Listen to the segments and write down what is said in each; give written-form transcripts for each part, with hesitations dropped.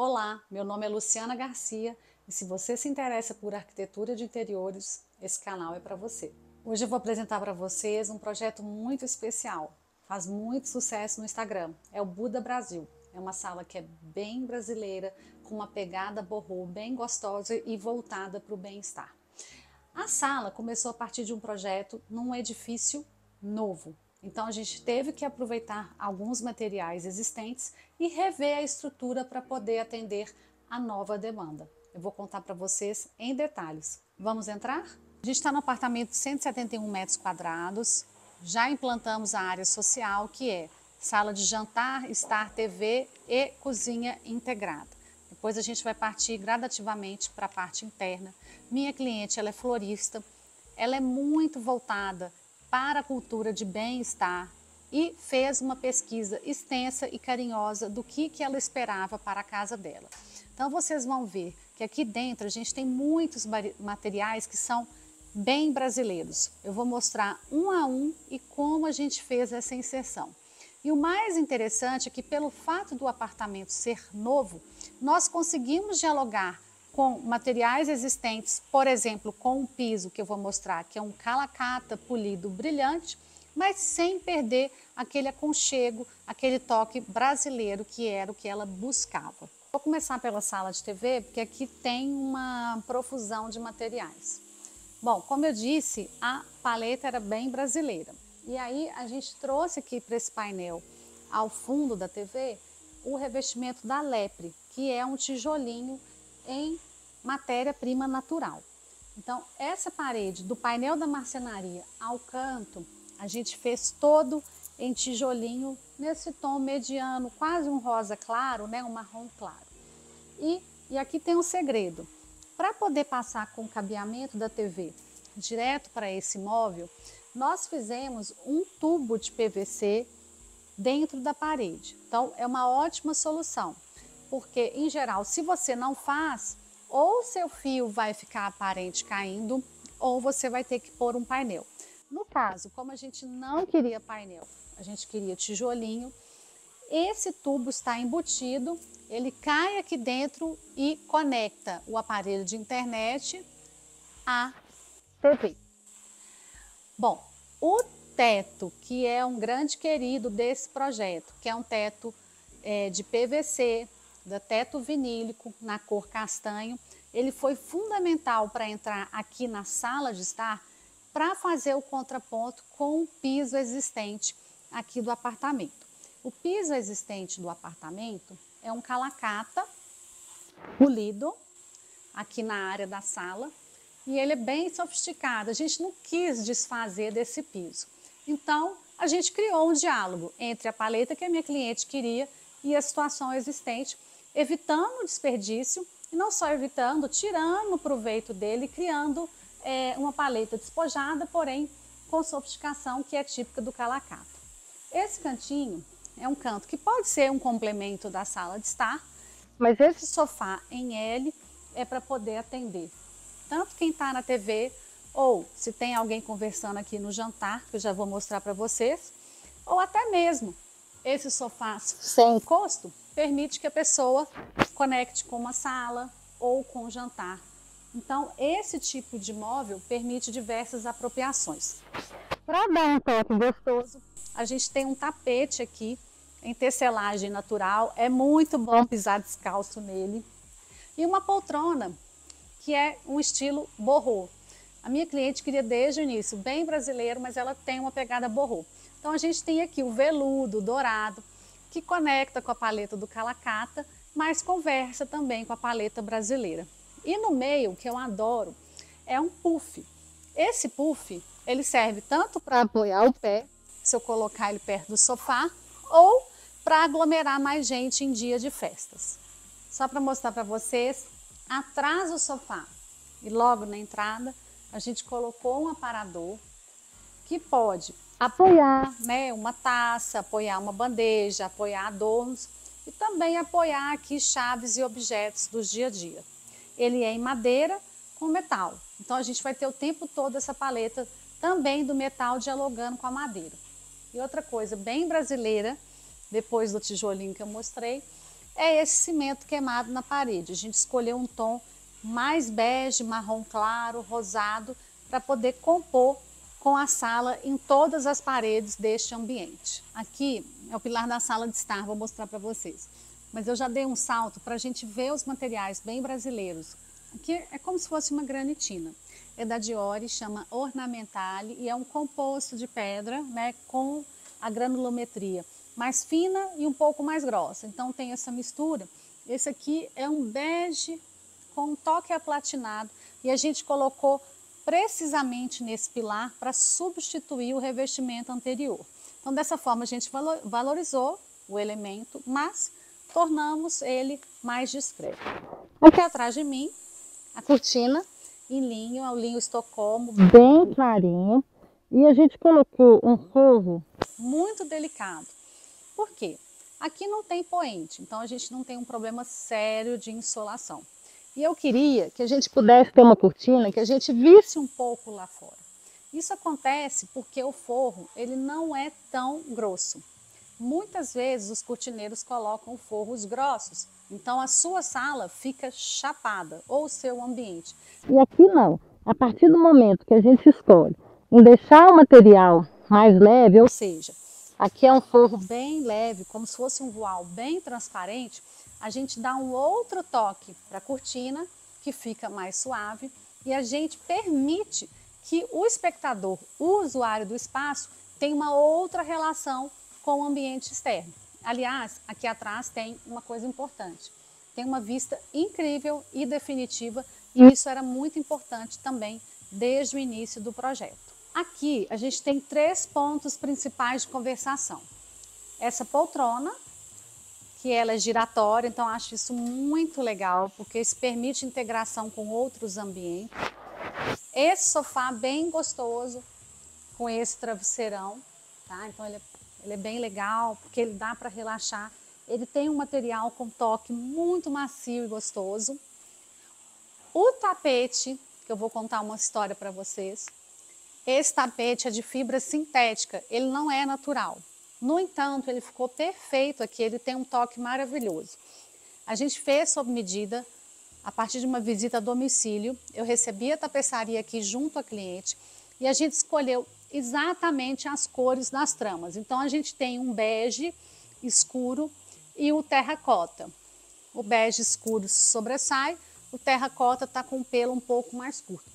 Olá, meu nome é Luciana Garcia e se você se interessa por arquitetura de interiores, esse canal é para você. Hoje eu vou apresentar para vocês um projeto muito especial. Faz muito sucesso no Instagram, é o Buda Brasil. É uma sala que é bem brasileira, com uma pegada boho bem gostosa e voltada para o bem-estar. A sala começou a partir de um projeto num edifício novo. Então a gente teve que aproveitar alguns materiais existentes e rever a estrutura para poder atender a nova demanda. Eu vou contar para vocês em detalhes. Vamos entrar? A gente está no apartamento de 171 metros quadrados. Já implantamos a área social, que é sala de jantar, estar TV e cozinha integrada. Depois a gente vai partir gradativamente para a parte interna. Minha cliente, ela é florista, ela é muito voltada para a cultura de bem-estar e fez uma pesquisa extensa e carinhosa do que ela esperava para a casa dela. Então vocês vão ver que aqui dentro a gente tem muitos materiais que são bem brasileiros. Eu vou mostrar um a um e como a gente fez essa inserção. E o mais interessante é que pelo fato do apartamento ser novo, nós conseguimos dialogar com materiais existentes, por exemplo, com um piso que eu vou mostrar, que é um calacata polido brilhante, mas sem perder aquele aconchego, aquele toque brasileiro que era o que ela buscava. Vou começar pela sala de TV, porque aqui tem uma profusão de materiais. Bom, como eu disse, a paleta era bem brasileira. E aí a gente trouxe aqui para esse painel, ao fundo da TV, o revestimento da Lepre, que é um tijolinho em matéria-prima natural. Então, essa parede do painel da marcenaria ao canto, a gente fez todo em tijolinho nesse tom mediano, quase um rosa claro, né, um marrom claro. E aqui tem um segredo. Para poder passar com o cabeamento da TV direto para esse móvel, nós fizemos um tubo de PVC dentro da parede. Então, é uma ótima solução, porque, em geral, se você não faz, ou seu fio vai ficar aparente caindo, ou você vai ter que pôr um painel. No caso, como a gente não queria painel, a gente queria tijolinho, esse tubo está embutido, ele cai aqui dentro e conecta o aparelho de internet à TV. Bom, o teto, que é um grande querido desse projeto, que é um teto de PVC, da teto vinílico, na cor castanho, ele foi fundamental para entrar aqui na sala de estar, para fazer o contraponto com o piso existente aqui do apartamento. O piso existente do apartamento é um calacata polido aqui na área da sala e ele é bem sofisticado. A gente não quis desfazer desse piso. Então, a gente criou um diálogo entre a paleta que a minha cliente queria e a situação existente, evitando o desperdício e não só evitando, tirando o proveito dele, criando uma paleta despojada, porém com sofisticação que é típica do calacata. Esse cantinho é um canto que pode ser um complemento da sala de estar, mas esse sofá em L é para poder atender tanto quem está na TV, ou se tem alguém conversando aqui no jantar, que eu já vou mostrar para vocês, ou até mesmo esse sofá sem encosto permite que a pessoa conecte com uma sala ou com o jantar. Então, esse tipo de móvel permite diversas apropriações. Para dar um toque gostoso, a gente tem um tapete aqui em tecelagem natural, é muito bom pisar descalço nele. E uma poltrona, que é um estilo boho. A minha cliente queria desde o início, bem brasileiro, mas ela tem uma pegada boho. Então a gente tem aqui o veludo dourado, que conecta com a paleta do calacata, mas conversa também com a paleta brasileira. E no meio, que eu adoro, é um puff. Esse puff, ele serve tanto para apoiar o pé, se eu colocar ele perto do sofá, ou para aglomerar mais gente em dia de festas. Só para mostrar para vocês, atrás do sofá e logo na entrada, a gente colocou um aparador que pode apoiar, né, uma taça, apoiar uma bandeja, apoiar adornos e também apoiar aqui chaves e objetos dos dia a dia. Ele é em madeira com metal, então a gente vai ter o tempo todo essa paleta também do metal dialogando com a madeira. E outra coisa bem brasileira, depois do tijolinho que eu mostrei, é esse cimento queimado na parede. A gente escolheu um tom mais bege, marrom claro, rosado, para poder compor com a sala em todas as paredes deste ambiente. Aqui é o pilar da sala de estar, vou mostrar para vocês. Mas eu já dei um salto para a gente ver os materiais bem brasileiros. Aqui é como se fosse uma granitina. É da Diori, chama Ornamentale e é um composto de pedra, né, com a granulometria mais fina e um pouco mais grossa. Então tem essa mistura. Esse aqui é um bege com um toque aplatinado e a gente colocou precisamente nesse pilar para substituir o revestimento anterior. Então dessa forma a gente valorizou o elemento, mas tornamos ele mais discreto. Aqui atrás de mim, a cortina em linho, é o linho Estocolmo, bem clarinho. E a gente colocou um forro muito delicado. Por quê? Aqui não tem poente, então a gente não tem um problema sério de insolação. E eu queria que a gente pudesse ter uma cortina que a gente visse um pouco lá fora. Isso acontece porque o forro ele não é tão grosso. Muitas vezes os cortineiros colocam forros grossos, então a sua sala fica chapada, ou o seu ambiente. E aqui não. A partir do momento que a gente escolhe em deixar o material mais leve, ou seja, aqui é um forro bem leve, como se fosse um voal bem transparente, a gente dá um outro toque para a cortina, que fica mais suave, e a gente permite que o espectador, o usuário do espaço, tenha uma outra relação com o ambiente externo. Aliás, aqui atrás tem uma coisa importante. Tem uma vista incrível e definitiva, e isso era muito importante também desde o início do projeto. Aqui a gente tem 3 pontos principais de conversação. Essa poltrona, que ela é giratória, então acho isso muito legal, porque isso permite integração com outros ambientes. Esse sofá bem gostoso, com esse travesseirão, tá? Então ele é bem legal, porque ele dá para relaxar. Ele tem um material com toque muito macio e gostoso. O tapete, que eu vou contar uma história para vocês. Esse tapete é de fibra sintética, ele não é natural. No entanto, ele ficou perfeito aqui, ele tem um toque maravilhoso. A gente fez sob medida, a partir de uma visita a domicílio. Eu recebi a tapeçaria aqui junto à cliente e a gente escolheu exatamente as cores das tramas. Então a gente tem um bege escuro e o terracota. O bege escuro sobressai, o terracota está com o pelo um pouco mais curto.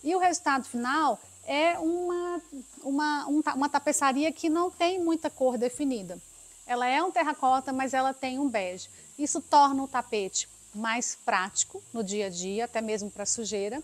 E o resultado final é uma tapeçaria que não tem muita cor definida. Ela é um terracota, mas ela tem um bege. Isso torna o tapete mais prático no dia a dia, até mesmo para sujeira,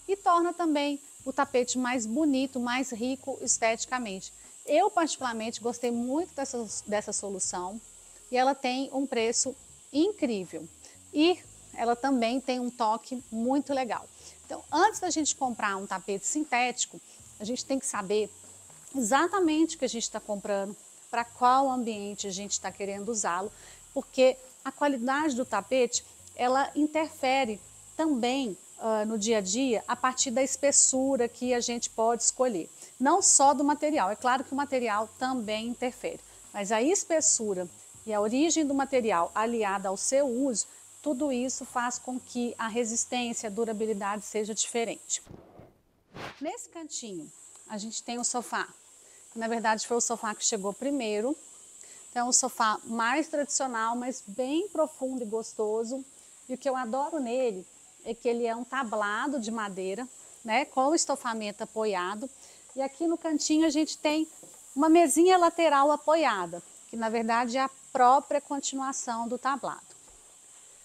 e torna também o tapete mais bonito, mais rico esteticamente. Eu particularmente gostei muito dessa solução e ela tem um preço incrível e ela também tem um toque muito legal. Então, antes da gente comprar um tapete sintético, a gente tem que saber exatamente o que a gente está comprando, para qual ambiente a gente está querendo usá-lo, porque a qualidade do tapete, ela interfere também no dia a dia a partir da espessura que a gente pode escolher. Não só do material, é claro que o material também interfere, mas a espessura e a origem do material aliada ao seu uso, tudo isso faz com que a resistência, a durabilidade seja diferente. Nesse cantinho, a gente tem o sofá. Na verdade, foi o sofá que chegou primeiro. Então, é um sofá mais tradicional, mas bem profundo e gostoso. E o que eu adoro nele é que ele é um tablado de madeira, né, com o estofamento apoiado. E aqui no cantinho a gente tem uma mesinha lateral apoiada, que na verdade é a própria continuação do tablado.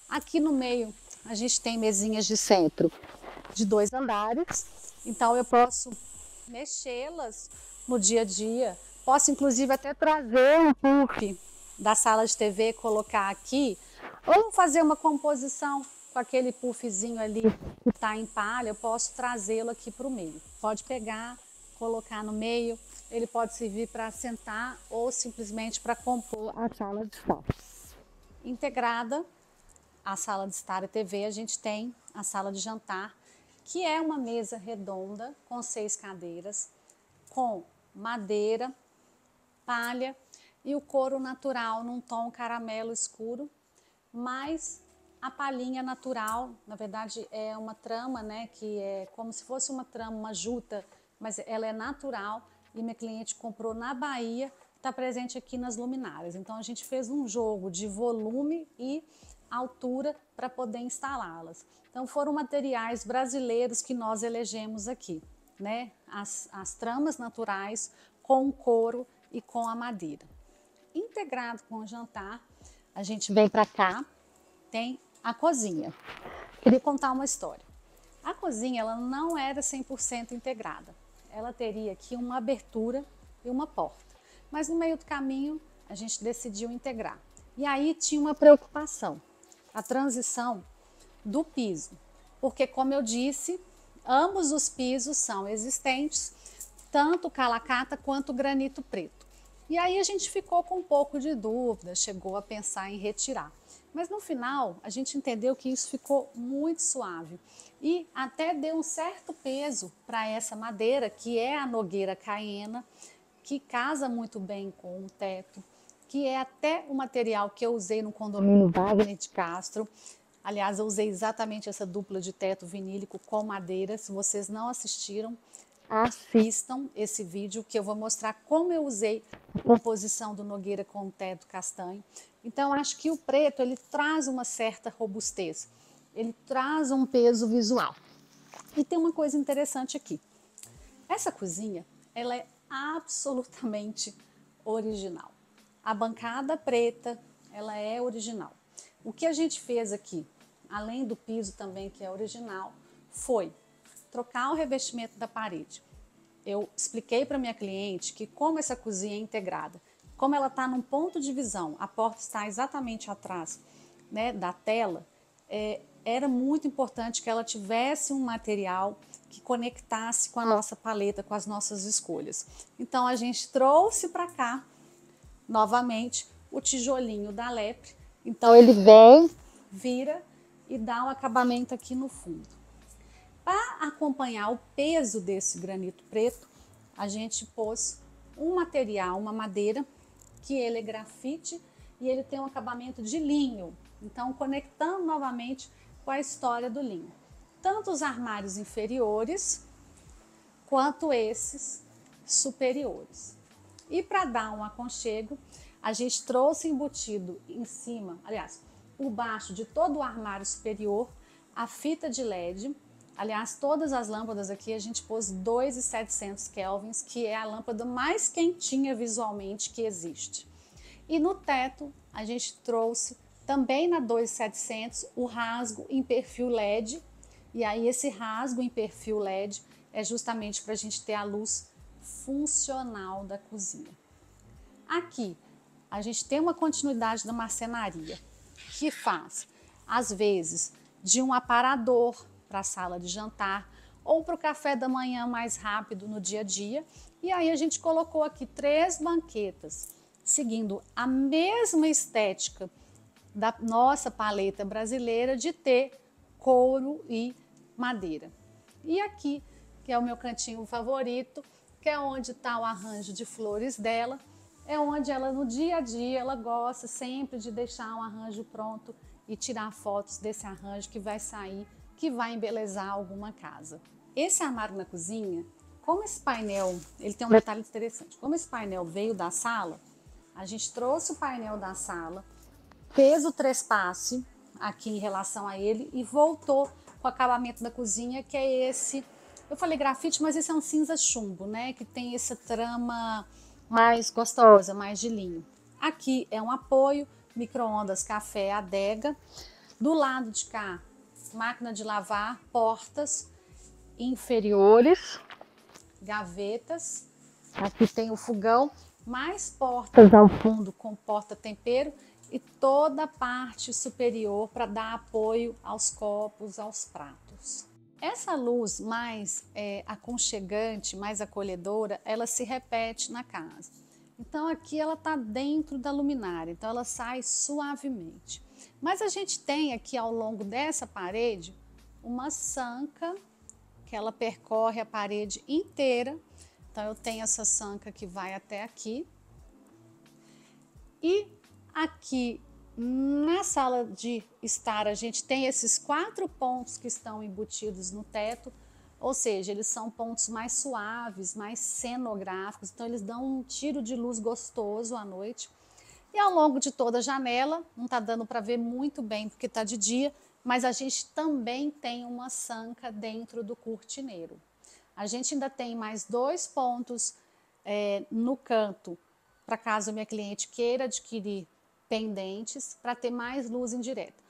Aqui no meio a gente tem mesinhas de centro de 2 andares, então eu posso mexê-las no dia a dia. Posso inclusive até trazer um puff da sala de TV, colocar aqui, ou fazer uma composição com aquele puffzinho ali que está em palha, eu posso trazê-lo aqui para o meio. Pode pegar, colocar no meio, ele pode servir para sentar ou simplesmente para compor a sala de estar. Integrada à sala de estar e TV, a gente tem a sala de jantar, que é uma mesa redonda com 6 cadeiras, com madeira, palha e o couro natural num tom caramelo escuro, mais a palhinha natural. Na verdade é uma trama, né, que é como se fosse uma trama, uma juta, mas ela é natural e minha cliente comprou na Bahia, está presente aqui nas luminárias. Então a gente fez um jogo de volume e altura para poder instalá-las. Então foram materiais brasileiros que nós elegemos aqui, né? As tramas naturais com o couro e com a madeira. Integrado com o jantar, a gente vem para cá, tem a cozinha. Queria contar uma história. A cozinha ela não era 100% integrada. Ela teria aqui uma abertura e uma porta. Mas no meio do caminho a gente decidiu integrar. E aí tinha uma preocupação, a transição do piso. Porque como eu disse, ambos os pisos são existentes, tanto calacata quanto granito preto. E aí a gente ficou com um pouco de dúvida, chegou a pensar em retirar. Mas no final a gente entendeu que isso ficou muito suave e até deu um certo peso para essa madeira, que é a nogueira caiena, que casa muito bem com o teto, que é até o material que eu usei no condomínio Wagner de Castro. Aliás, eu usei exatamente essa dupla de teto vinílico com madeira. Se vocês não assistiram, assistam esse vídeo que eu vou mostrar como eu usei a composição do nogueira com teto castanho. Então, acho que o preto ele traz uma certa robustez, ele traz um peso visual. E tem uma coisa interessante aqui. Essa cozinha, ela é absolutamente original. A bancada preta, ela é original. O que a gente fez aqui, além do piso também que é original, foi trocar o revestimento da parede. Eu expliquei para minha cliente que como essa cozinha é integrada, como ela está num ponto de visão, a porta está exatamente atrás, né, da tela, era muito importante que ela tivesse um material que conectasse com a nossa paleta, com as nossas escolhas. Então a gente trouxe para cá, novamente, o tijolinho da Lepre. Então ele vem, vira e dá um acabamento aqui no fundo. Para acompanhar o peso desse granito preto, a gente pôs um material, uma madeira, que ele é grafite e ele tem um acabamento de linho. Então, conectando novamente com a história do linho. Tanto os armários inferiores, quanto esses superiores. E para dar um aconchego, a gente trouxe embutido em cima, aliás, por baixo de todo o armário superior, a fita de LED. Aliás, todas as lâmpadas aqui a gente pôs 2.700 kelvins, que é a lâmpada mais quentinha visualmente que existe. E no teto a gente trouxe também na 2.700 o rasgo em perfil LED. E aí esse rasgo em perfil LED é justamente para a gente ter a luz funcional da cozinha. Aqui a gente tem uma continuidade da marcenaria, que faz, às vezes, de um aparador para a sala de jantar ou para o café da manhã mais rápido no dia a dia. E aí a gente colocou aqui 3 banquetas, seguindo a mesma estética da nossa paleta brasileira de ter couro e madeira. E aqui, que é o meu cantinho favorito, que é onde está o arranjo de flores dela, é onde ela no dia a dia ela gosta sempre de deixar um arranjo pronto e tirar fotos desse arranjo que vai sair, que vai embelezar alguma casa. Esse armário na cozinha, como esse painel, ele tem um detalhe interessante, como esse painel veio da sala, a gente trouxe o painel da sala, fez o trespasse aqui em relação a ele e voltou com o acabamento da cozinha, que é esse, eu falei grafite, mas esse é um cinza chumbo, né, que tem essa trama mais gostosa, mais de linho. Aqui é um apoio, micro-ondas, café, adega. Do lado de cá, máquina de lavar, portas inferiores, gavetas. Aqui tem o fogão, mais portas ao fundo com porta-tempero e toda a parte superior para dar apoio aos copos, aos pratos. Essa luz mais aconchegante, mais acolhedora, ela se repete na casa. Então aqui ela está dentro da luminária, então ela sai suavemente. Mas a gente tem aqui ao longo dessa parede uma sanca que ela percorre a parede inteira. Então eu tenho essa sanca que vai até aqui. E aqui Na sala de estar, a gente tem esses 4 pontos que estão embutidos no teto, ou seja, eles são pontos mais suaves, mais cenográficos, então eles dão um tiro de luz gostoso à noite. E ao longo de toda a janela, não está dando para ver muito bem porque está de dia, mas a gente também tem uma sanca dentro do cortineiro. A gente ainda tem mais 2 pontos no canto, para caso a minha cliente queira adquirir pendentes, para ter mais luz indireta.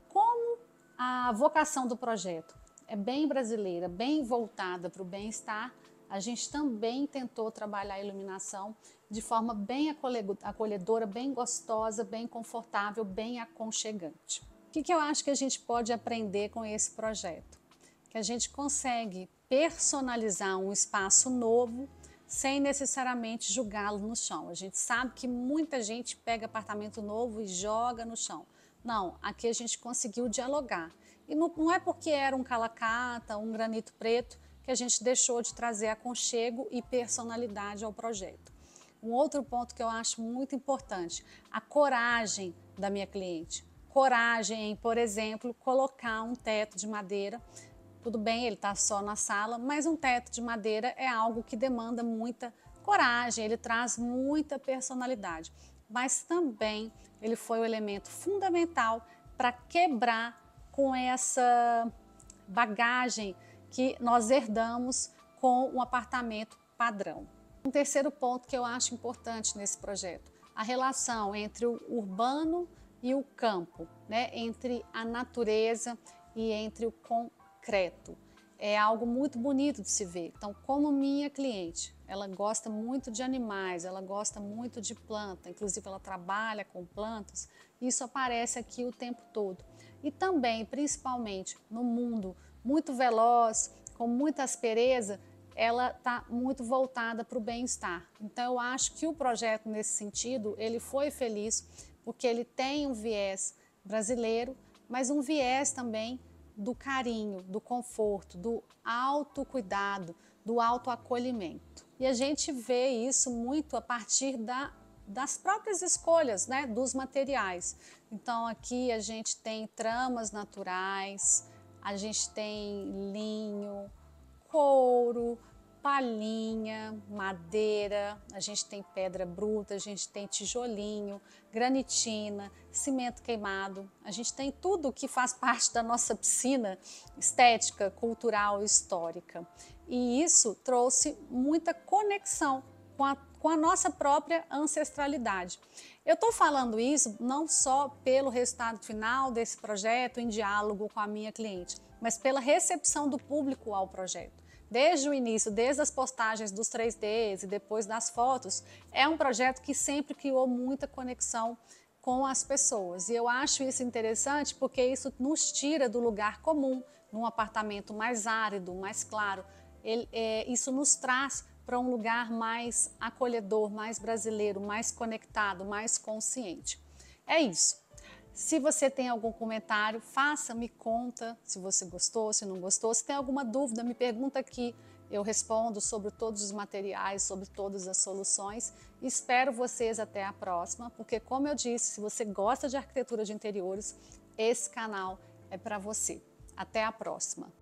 Como a vocação do projeto é bem brasileira, bem voltada para o bem-estar, a gente também tentou trabalhar a iluminação de forma bem acolhedora, bem gostosa, bem confortável, bem aconchegante. O que eu acho que a gente pode aprender com esse projeto? Que a gente consegue personalizar um espaço novo sem necessariamente julgá-lo no chão. A gente sabe que muita gente pega apartamento novo e joga no chão. Não, aqui a gente conseguiu dialogar. E não é porque era um calacata, um granito preto, que a gente deixou de trazer aconchego e personalidade ao projeto. Um outro ponto que eu acho muito importante, a coragem da minha cliente. Coragem em, por exemplo, colocar um teto de madeira. Tudo bem, ele está só na sala, mas um teto de madeira é algo que demanda muita coragem, ele traz muita personalidade. Mas também ele foi o elemento fundamental para quebrar com essa bagagem que nós herdamos com um apartamento padrão. Um terceiro ponto que eu acho importante nesse projeto, a relação entre o urbano e o campo, né? Entre a natureza e entre o concreto. É algo muito bonito de se ver. Então, como minha cliente, ela gosta muito de animais, ela gosta muito de planta, inclusive ela trabalha com plantas, isso aparece aqui o tempo todo. E também, principalmente no mundo muito veloz, com muita aspereza, ela está muito voltada para o bem-estar. Então, eu acho que o projeto, nesse sentido, ele foi feliz, porque ele tem um viés brasileiro, mas um viés também do carinho, do conforto, do autocuidado, do autoacolhimento. E a gente vê isso muito a partir das próprias escolhas, né, dos materiais. Então aqui a gente tem tramas naturais, a gente tem linho, couro, palhinha, madeira, a gente tem pedra bruta, a gente tem tijolinho, granitina, cimento queimado, a gente tem tudo que faz parte da nossa piscina estética, cultural, histórica. E isso trouxe muita conexão com a nossa própria ancestralidade. Eu estou falando isso não só pelo resultado final desse projeto em diálogo com a minha cliente, mas pela recepção do público ao projeto. Desde o início, desde as postagens dos 3Ds e depois das fotos, é um projeto que sempre criou muita conexão com as pessoas. E eu acho isso interessante porque isso nos tira do lugar comum, num apartamento mais árido, mais claro. Isso nos traz para um lugar mais acolhedor, mais brasileiro, mais conectado, mais consciente. É isso. Se você tem algum comentário, faça, me conta se você gostou, se não gostou. Se tem alguma dúvida, me pergunta aqui. Eu respondo sobre todos os materiais, sobre todas as soluções. Espero vocês até a próxima, porque como eu disse, se você gosta de arquitetura de interiores, esse canal é para você. Até a próxima!